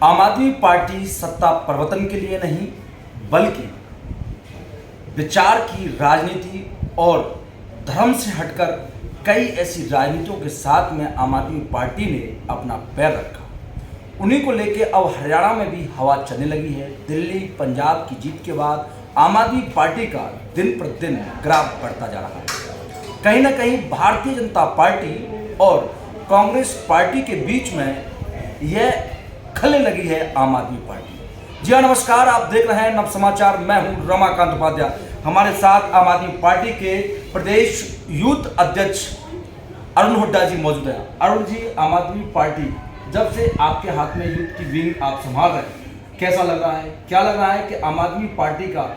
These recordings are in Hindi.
आम आदमी पार्टी सत्ता प्रवर्तन के लिए नहीं बल्कि विचार की राजनीति और धर्म से हटकर कई ऐसी राजनीतियों के साथ में आम आदमी पार्टी ने अपना पैर रखा। उन्हीं को लेके अब हरियाणा में भी हवा चलने लगी है। दिल्ली पंजाब की जीत के बाद आम आदमी पार्टी का दिन प्रतिदिन ग्राफ बढ़ता जा रहा है। कहीं ना कहीं भारतीय जनता पार्टी और कांग्रेस पार्टी के बीच में यह खलने लगी है आम आदमी पार्टी। जी हाँ, नमस्कार, आप देख रहे हैं नव समाचार। मैं हूं रमाकांत उपाध्याय। हमारे साथ आम आदमी पार्टी के प्रदेश यूथ अध्यक्ष अरुण हुड्डा जी मौजूद हैं। अरुण जी, आम आदमी पार्टी जब से आपके हाथ में यूथ की विंग आप संभाल रहे हैं, कैसा लग रहा है? क्या लग रहा है कि आम आदमी पार्टी का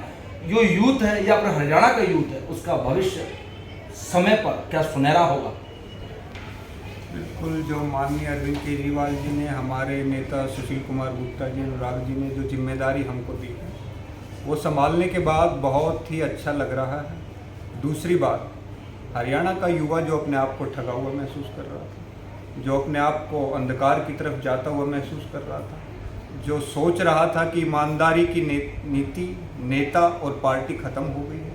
जो यूथ है या फिर हरियाणा का यूथ है उसका भविष्य समय पर क्या सुनहरा होगा? बिल्कुल, जो माननीय अरविंद केजरीवाल जी ने, हमारे नेता सुशील कुमार गुप्ता जी, अनुराग जी ने जो जिम्मेदारी हमको दी है वो संभालने के बाद बहुत ही अच्छा लग रहा है। दूसरी बात, हरियाणा का युवा जो अपने आप को ठगा हुआ महसूस कर रहा था, जो अपने आप को अंधकार की तरफ जाता हुआ महसूस कर रहा था, जो सोच रहा था कि ईमानदारी की नीति, नेता और पार्टी खत्म हो गई है,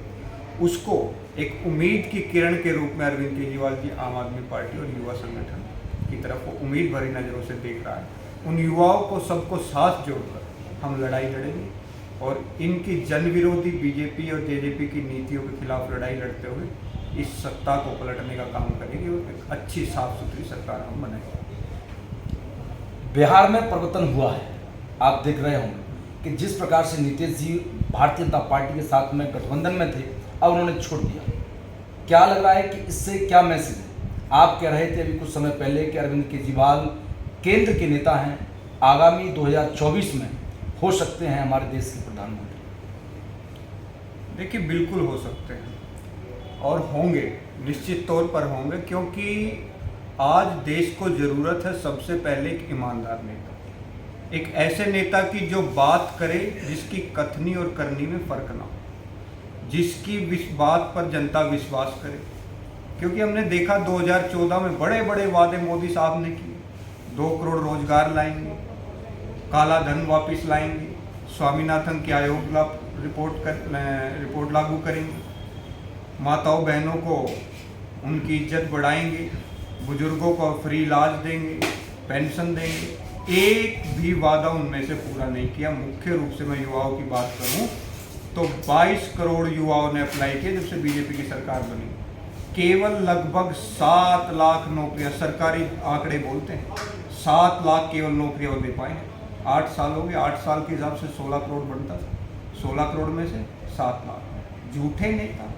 उसको एक उम्मीद की किरण के रूप में अरविंद केजरीवाल जी आम आदमी पार्टी और युवा संगठन की तरफ वो उम्मीद भरी नज़रों से देख रहा है। उन युवाओं को सबको साथ जोड़कर हम लड़ाई लड़ेंगे और इनकी जन विरोधी बीजेपी और जेजेपी की नीतियों के खिलाफ लड़ाई लड़ते हुए इस सत्ता को पलटने का काम करेंगे और एक अच्छी साफ सुथरी सरकार हम बनाएंगे। बिहार में परिवर्तन हुआ है, आप देख रहे होंगे कि जिस प्रकार से नीतीश जी भारतीय जनता पार्टी के साथ में गठबंधन में थे, अब उन्होंने छोड़ दिया। क्या लग रहा है कि इससे क्या मैसेज है? आप कह रहे थे अभी कुछ समय पहले कि अरविंद केजरीवाल केंद्र के नेता हैं, आगामी 2024 में हो सकते हैं हमारे देश के प्रधानमंत्री। देखिए, बिल्कुल हो सकते हैं और होंगे, निश्चित तौर पर होंगे, क्योंकि आज देश को ज़रूरत है सबसे पहले एक ईमानदार नेता, एक ऐसे नेता की जो बात करे जिसकी कथनी और करनी में फ़र्क ना हो, जिसकी बात पर जनता विश्वास करे। क्योंकि हमने देखा 2014 में बड़े बड़े वादे मोदी साहब ने किए। 2 करोड़ रोजगार लाएंगे, काला धन वापस लाएंगे, स्वामीनाथन के आयोग रिपोर्ट लागू करेंगे, माताओं बहनों को उनकी इज्जत बढ़ाएंगे, बुजुर्गों को फ्री इलाज देंगे, पेंशन देंगे। एक भी वादा उनमें से पूरा नहीं किया। मुख्य रूप से मैं युवाओं की बात करूं तो 22 करोड़ युवाओं ने अप्लाई किए जब से बीजेपी की सरकार बनी। केवल लगभग 7 लाख नौकरियां, सरकारी आंकड़े बोलते हैं 7 लाख केवल नौकरियां दे पाए हैं। 8 साल हो गए, 8 साल के हिसाब से 16 करोड़ बनता था, 16 करोड़ में से 7 लाख। झूठे नेता,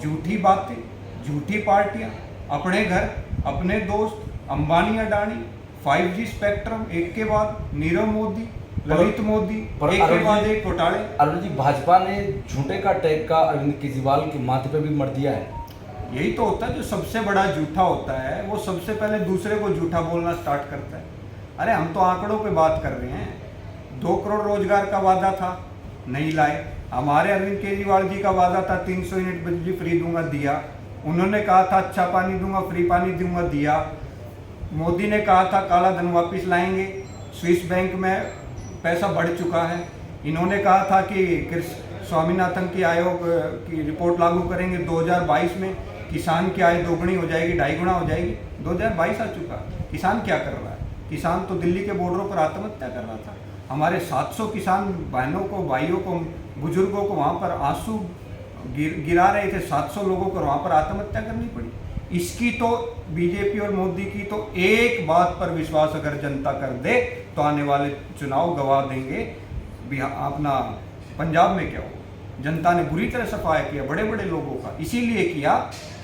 झूठी बातें, झूठी पार्टियां, अपने घर, अपने दोस्त, अंबानी अडानी, 5G स्पेक्ट्रम, एक के बाद नीरव मोदी, ललित मोदी, एक के बाद एक घोटाले। अरुण जी, भाजपा ने झूठे का टैग का अरविंद केजरीवाल के माथे पे भी मर दिया है। यही तो होता है, जो सबसे बड़ा झूठा होता है वो सबसे पहले दूसरे को झूठा बोलना स्टार्ट करता है। अरे हम तो आंकड़ों पे बात कर रहे हैं। 2 करोड़ रोजगार का वादा था, नहीं लाए। हमारे अरविंद केजरीवाल जी का वादा था 300 यूनिट बिजली फ्री दूंगा, दिया। उन्होंने कहा था अच्छा पानी दूंगा, फ्री पानी दूंगा, दिया। मोदी ने कहा था काला धन वापस लाएंगे, स्विस बैंक में पैसा बढ़ चुका है। इन्होंने कहा था कि स्वामीनाथन की आयोग की रिपोर्ट लागू करेंगे, 2022 में किसान की आय दोगुनी हो जाएगी, 2.5 गुना हो जाएगी। 2022 आ चुका, किसान क्या कर रहा है? किसान तो दिल्ली के बॉर्डरों पर आत्महत्या कर रहा था। हमारे 700 किसान बहनों को, भाइयों को, बुजुर्गों को वहाँ पर आंसू गिरा रहे थे। 700 लोगों को वहाँ पर आत्महत्या करनी पड़ी। इसकी तो बीजेपी और मोदी की तो एक बात पर विश्वास अगर जनता कर दे तो आने वाले चुनाव गवा देंगे। अपना पंजाब में क्या हो, जनता ने बुरी तरह सफाया किया बड़े बड़े लोगों का, इसीलिए किया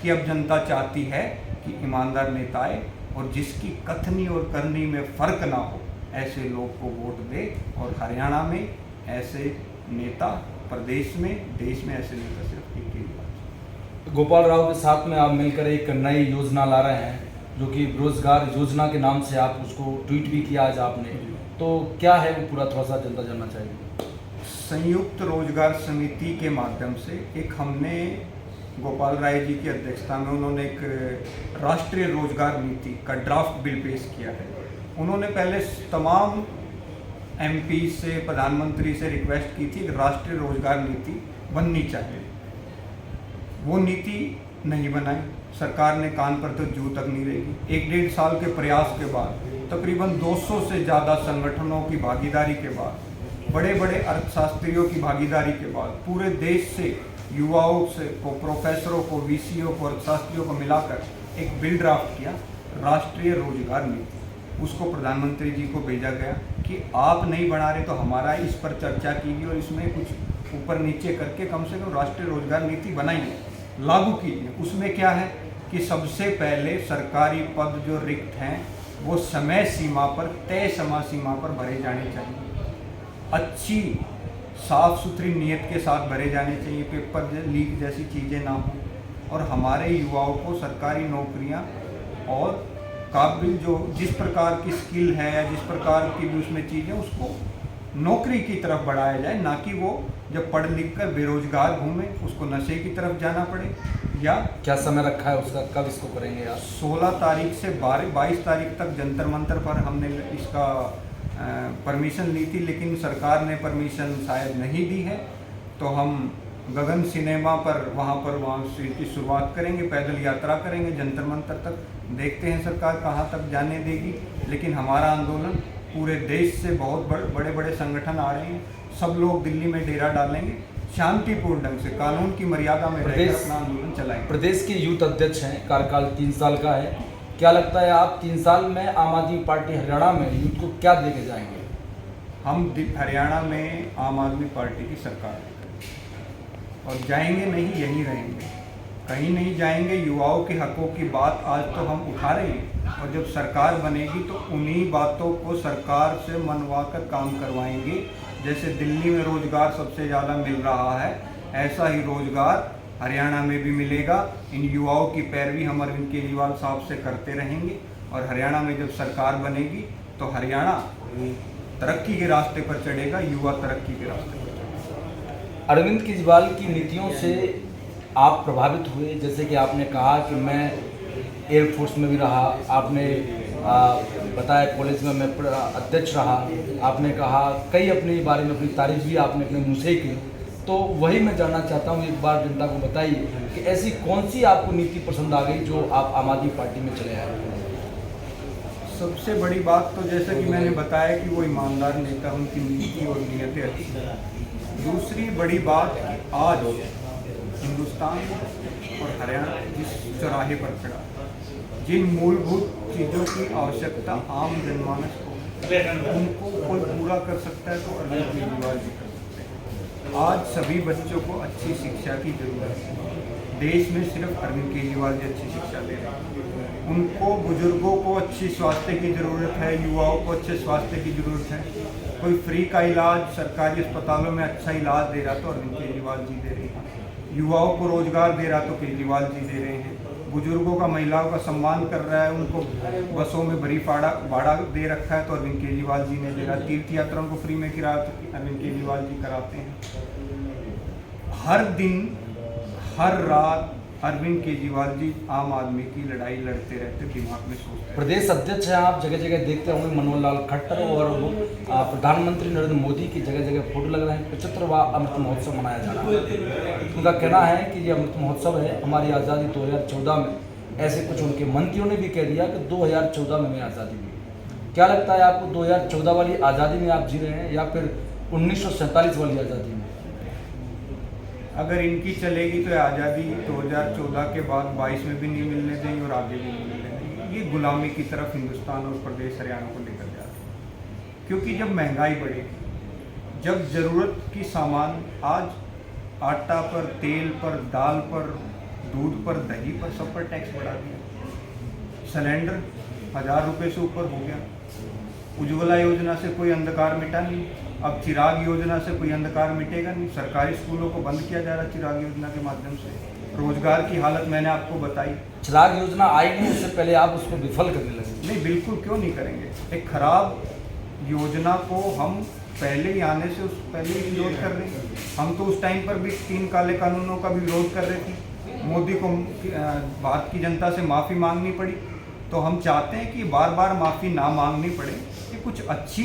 कि अब जनता चाहती है कि ईमानदार नेता आए और जिसकी कथनी और करनी में फ़र्क ना हो, ऐसे लोग को वोट दे। और हरियाणा में ऐसे नेता, प्रदेश में, देश में ऐसे नेता सिर्फ एक ही बात। गोपाल राव के साथ में आप मिलकर एक नई योजना ला रहे हैं जो कि रोजगार योजना के नाम से आप उसको ट्वीट भी किया आज आपने, तो क्या है वो पूरा थोड़ा सा जनता जानना चाहिए। संयुक्त रोजगार समिति के माध्यम से एक हमने गोपाल राय जी की अध्यक्षता में उन्होंने एक राष्ट्रीय रोजगार नीति का ड्राफ्ट बिल पेश किया है। उन्होंने पहले तमाम एमपी से, प्रधानमंत्री से रिक्वेस्ट की थी कि राष्ट्रीय रोजगार नीति बननी चाहिए। वो नीति नहीं बनाई सरकार ने, कान पर तो जू तक नहीं रहेगी। 1-1.5 साल के प्रयास के बाद, तकरीबन 200 से ज़्यादा संगठनों की भागीदारी के बाद, बड़े बड़े अर्थशास्त्रियों की भागीदारी के बाद, पूरे देश से युवाओं से को, प्रोफेसरों को, वीसीओ को, अर्थशास्त्रियों को मिलाकर एक बिल ड्राफ्ट किया, राष्ट्रीय रोजगार नीति। उसको प्रधानमंत्री जी को भेजा गया कि आप नहीं बना रहे तो हमारा इस पर चर्चा कीजिए और इसमें कुछ ऊपर नीचे करके कम से कम राष्ट्रीय रोजगार नीति बनाइए, लागू कीजिए। उसमें क्या है कि सबसे पहले सरकारी पद जो रिक्त हैं वो समय सीमा पर, तय समय सीमा पर भरे जाने चाहिए, अच्छी साफ सुथरी नीयत के साथ भरे जाने चाहिए, पेपर लीक जैसी चीज़ें ना हों, और हमारे युवाओं को सरकारी नौकरियां और काबिल जो जिस प्रकार की स्किल है या जिस प्रकार की भी उसमें चीज़ें, उसको नौकरी की तरफ बढ़ाया जाए, ना कि वो जब पढ़ लिख कर बेरोजगार घूमे उसको नशे की तरफ जाना पड़े। या क्या समय रखा है उसका, कब इसको करेंगे आप? 16 तारीख से 22 तारीख तक जंतर मंतर पर हमने इसका परमिशन ली थी, लेकिन सरकार ने परमिशन शायद नहीं दी है। तो हम गगन सिनेमा पर वहाँ से की शुरुआत करेंगे, पैदल यात्रा करेंगे जंतर मंतर तक, देखते हैं सरकार कहाँ तक जाने देगी। लेकिन हमारा आंदोलन पूरे देश से बहुत बड़े बड़े संगठन आ रहे हैं, सब लोग दिल्ली में डेरा डालेंगे, शांतिपूर्ण ढंग से कानून की मर्यादा में रहकर अपना आंदोलन चलाएंगे। प्रदेश के यूथ अध्यक्ष हैं, कार्यकाल 3 साल का है, क्या लगता है आप 3 साल में आम आदमी पार्टी हरियाणा में यूथ को क्या दे के जाएंगे? हम हरियाणा में आम आदमी पार्टी की सरकार है और जाएंगे नहीं, यहीं रहेंगे, कहीं नहीं जाएंगे। युवाओं के हकों की बात आज तो हम उठा रहे हैं और जब सरकार बनेगी तो उन्हीं बातों को सरकार से मनवा कर काम करवाएंगे। जैसे दिल्ली में रोजगार सबसे ज़्यादा मिल रहा है, ऐसा ही रोजगार हरियाणा में भी मिलेगा। इन युवाओं की पैरवी हम अरविंद केजरीवाल साहब से करते रहेंगे और हरियाणा में जब सरकार बनेगी तो हरियाणा तरक्की के रास्ते पर चढ़ेगा, युवा तरक्की के रास्ते पर चढ़ेगा। अरविंद केजरीवाल की नीतियों से आप प्रभावित हुए? जैसे कि आपने कहा कि मैं एयरफोर्स में भी रहा, आपने बताया कॉलेज में मैं अध्यक्ष रहा, आपने कहा कई अपने बारे में अपनी तारीफ भी आपने अपने मुँह से की। तो वही मैं जानना चाहता हूँ, एक बार जनता को बताइए कि ऐसी कौन सी आपको नीति पसंद आ गई जो आप आम आदमी पार्टी में चले आए? सबसे बड़ी बात तो जैसा कि मैंने बताया कि वो ईमानदार नेता, उनकी नीति और नीयतें अच्छी। दूसरी बड़ी बात, आज हिंदुस्तान और हरियाणा जिस चौराहे पर खड़ा, जिन मूलभूत चीज़ों की आवश्यकता आम जनमानस को उनको कोई पूरा कर सकता है तो अरविंद केजरीवाल जी कर सकते हैं। आज सभी बच्चों को अच्छी शिक्षा की जरूरत है, देश में सिर्फ अरविंद केजरीवाल जी अच्छी शिक्षा दे रहे हैं। उनको, बुजुर्गों को अच्छी स्वास्थ्य की ज़रूरत है, युवाओं को अच्छे स्वास्थ्य की ज़रूरत है। कोई फ्री का इलाज सरकारी अस्पतालों में अच्छा इलाज दे रहा तो अरविंद केजरीवाल जी दे रहे हैं, युवाओं को रोजगार दे रहा तो केजरीवाल जी दे रहे हैं, बुजुर्गों का, महिलाओं का सम्मान कर रहा है, उनको बसों में भरी भाड़ा दे रखा है तो अरविंद केजरीवाल जी ने दे रहा। तीर्थ यात्राओं को फ्री में किराया तो अरविंद केजरीवाल जी कराते हैं। हर दिन हर रात अरविंद केजरीवाल जी आम आदमी की लड़ाई लड़ते रहते, दिमाग में सोचते। प्रदेश अध्यक्ष हैं आप, जगह जगह देखते होंगे मनोहर लाल खट्टर और प्रधानमंत्री नरेंद्र मोदी की जगह जगह फोटो लग रहे हैं। 75वां अमृत महोत्सव मनाया जा रहा है। उनका कहना है कि ये अमृत महोत्सव है हमारी आज़ादी 2014 में। ऐसे कुछ उनके मंत्रियों ने भी कह दिया कि 2014 में आज़ादी मिली। क्या लगता है आपको, 2014 वाली आज़ादी में आप जी रहे हैं या फिर 1947 वाली आज़ादी में? अगर इनकी चलेगी तो आज़ादी 2014 के बाद 22 में भी नहीं मिलने देंगे और आगे भी नहीं मिलने देंगे। ये गुलामी की तरफ हिंदुस्तान और प्रदेश हरियाणा को लेकर जा रहे हैं। क्योंकि जब महंगाई बढ़ेगी, जब ज़रूरत की सामान, आज आटा पर, तेल पर, दाल पर, दूध पर, दही पर, सब पर टैक्स बढ़ा दिया। सिलेंडर 1000 रुपये से ऊपर हो गया। उज्ज्वला योजना से कोई अंधकार मिटा नहीं, अब चिराग योजना से कोई अंधकार मिटेगा नहीं। सरकारी स्कूलों को बंद किया जा रहा है चिराग योजना के माध्यम से। रोजगार की हालत मैंने आपको बताई। चिराग योजना आई नहीं, उससे पहले आप उसको विफल करने लगे। नहीं, बिल्कुल क्यों नहीं करेंगे। एक खराब योजना को हम पहले ही आने से पहले ही विरोध कर रहे हैं। हम तो उस टाइम पर भी 3 काले कानूनों का भी विरोध कर रहे थे। मोदी को भारत की जनता से माफ़ी मांगनी पड़ी, तो हम चाहते हैं कि बार बार माफ़ी ना मांगनी पड़े। ये कुछ अच्छी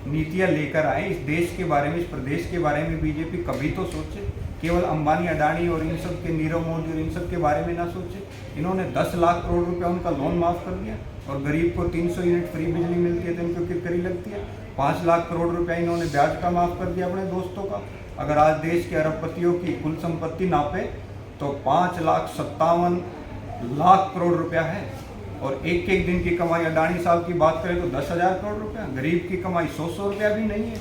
नीतियां लेकर आए इस देश के बारे में, इस प्रदेश के बारे में बीजेपी कभी तो सोचे। केवल अंबानी, अडानी और इन सब के, नीरव मोदी और इन सब के बारे में ना सोचे। इन्होंने 10 लाख करोड़ रुपया उनका लोन माफ़ कर दिया और गरीब को 300 यूनिट फ्री बिजली मिलती है तो इनको कितनी लगती है। 5 लाख करोड़ रुपया इन्होंने ब्याज का माफ़ कर दिया अपने दोस्तों का। अगर आज देश के अरबपतियों की कुल संपत्ति नापे तो 5,57,00,000 करोड़ रुपया है और एक एक दिन की कमाई अडानी साहब की बात करें तो 10,000 करोड़ रुपया। गरीब की कमाई 100 रुपया भी नहीं है।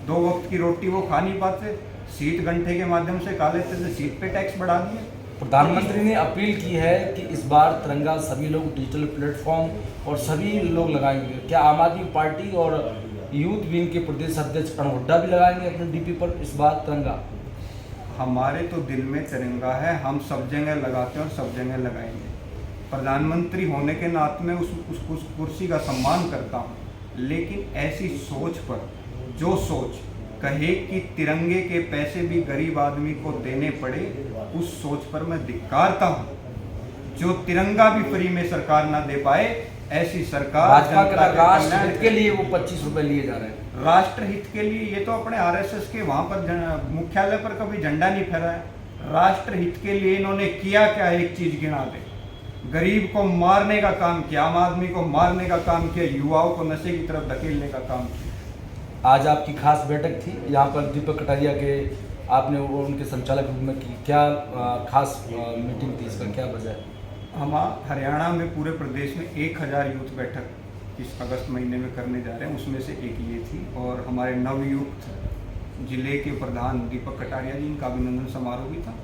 2 वक्त की रोटी वो खा नहीं पाते, शीत घंटे के माध्यम से खा लेते थे, शीत पे टैक्स बढ़ा दिए। प्रधानमंत्री ने अपील की है कि इस बार तिरंगा सभी लोग डिजिटल प्लेटफॉर्म और सभी लोग लगाएंगे। क्या आम आदमी पार्टी और यूथ विंग के प्रदेश अध्यक्ष अरुण हुड्डा भी लगाएंगे अपने डीपी पर इस बार तिरंगा? हमारे तो दिल में तिरंगा है, हम सब जगह लगाते हैं और सब जगह लगाएंगे। प्रधानमंत्री होने के नाते में उस कुर्सी का सम्मान करता हूँ, लेकिन ऐसी सोच पर जो सोच कहे कि तिरंगे के पैसे भी गरीब आदमी को देने पड़े, उस सोच पर मैं धिक्कारता हूँ। जो तिरंगा भी फ्री में सरकार ना दे पाए, ऐसी सरकार भाजपा के राष्ट्र हित के लिए वो 25 रुपए लिए जा रहे हैं। राष्ट्र हित के लिए ये तो अपने आरएसएस के वहाँ पर मुख्यालय पर कभी झंडा नहीं फहराया। राष्ट्र हित के लिए इन्होंने किया क्या, एक चीज गिना दे। गरीब को मारने का काम किया, आम आदमी को मारने का काम किया, युवाओं को नशे की तरफ धकेलने का काम किया। आज आपकी खास बैठक थी यहाँ पर दीपक कटारिया के, आपने वो उनके संचालक रूप में की, क्या खास मीटिंग थी, इसका क्या वजह है? हम हरियाणा में पूरे प्रदेश में 1000 यूथ बैठक इस अगस्त महीने में करने जा रहे हैं, उसमें से एक ये थी। और हमारे नवयुक्त जिले के प्रधान दीपक कटारिया जी, इनका अभिनंदन समारोह भी था।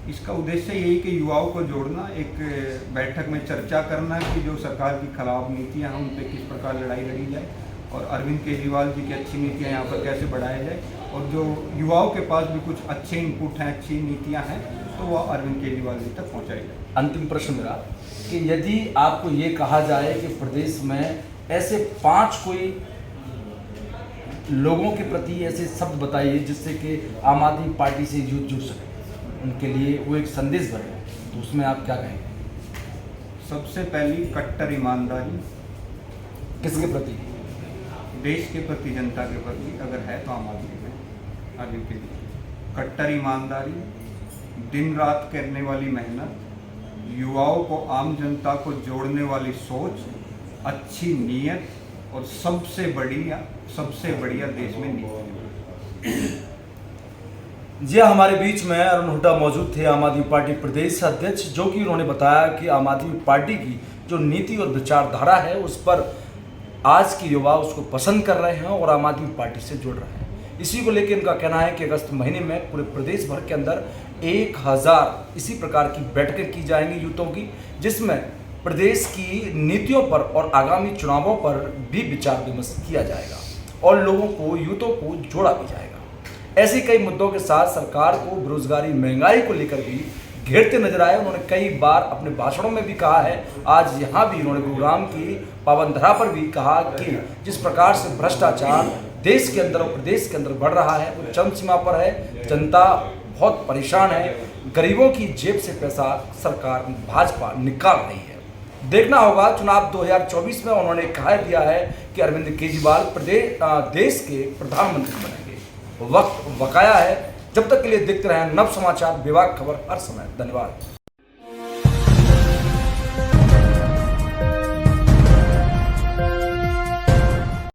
इसका उद्देश्य यही कि युवाओं को जोड़ना, एक बैठक में चर्चा करना कि जो सरकार की खराब नीतियाँ हैं उन पर किस प्रकार लड़ाई लड़ी जाए और अरविंद केजरीवाल जी की अच्छी नीतियाँ यहाँ पर कैसे बढ़ाया जाए, और जो युवाओं के पास भी कुछ अच्छे इनपुट हैं, अच्छी नीतियाँ हैं, तो वह अरविंद केजरीवाल जी तक पहुँचाई जाए। अंतिम प्रश्न मेरा कि यदि आपको ये कहा जाए कि प्रदेश में ऐसे 5 कोई लोगों के प्रति ऐसे शब्द बताइए जिससे कि आम आदमी पार्टी से यूथ जुड़ सके, उनके लिए वो एक संदेश बने, तो उसमें आप क्या कहेंगे? सबसे पहली कट्टर ईमानदारी। किसके प्रति? देश के प्रति, जनता के प्रति अगर है तो आम आदमी में, आदमी के लिए कट्टर ईमानदारी, दिन रात करने वाली मेहनत, युवाओं को, आम जनता को जोड़ने वाली सोच, अच्छी नीयत और सबसे बढ़िया देश में नीति। जी हमारे बीच में अरुण हुड्डा मौजूद थे, आम आदमी पार्टी प्रदेश अध्यक्ष, जो कि उन्होंने बताया कि आम आदमी पार्टी की जो नीति और विचारधारा है उस पर आज के युवा उसको पसंद कर रहे हैं और आम आदमी पार्टी से जुड़ रहे हैं। इसी को लेकर इनका कहना है कि अगस्त महीने में पूरे प्रदेश भर के अंदर 1000 इसी प्रकार की बैठकें की जाएंगी यूथों की, जिसमें प्रदेश की नीतियों पर और आगामी चुनावों पर भी विचार विमर्श किया जाएगा और लोगों को, यूथों को जोड़ा भी जाएगा। ऐसे कई मुद्दों के साथ सरकार को बेरोजगारी, महंगाई को लेकर भी घेरते नजर आए। उन्होंने कई बार अपने भाषणों में भी कहा है, आज यहाँ भी उन्होंने गुरुग्राम की पावनधरा पर भी कहा कि जिस प्रकार से भ्रष्टाचार देश के अंदर और प्रदेश के अंदर बढ़ रहा है वो चरम सीमा पर है, जनता बहुत परेशान है, गरीबों की जेब से पैसा सरकार भाजपा निकाल रही है। देखना होगा चुनाव 2024 में उन्होंने कह दिया है कि अरविंद केजरीवाल देश के प्रधानमंत्री बनेंगे। वक्त बकाया है, जब तक के लिए देखते रहें नव समाचार, विभाग खबर हर समय। धन्यवाद।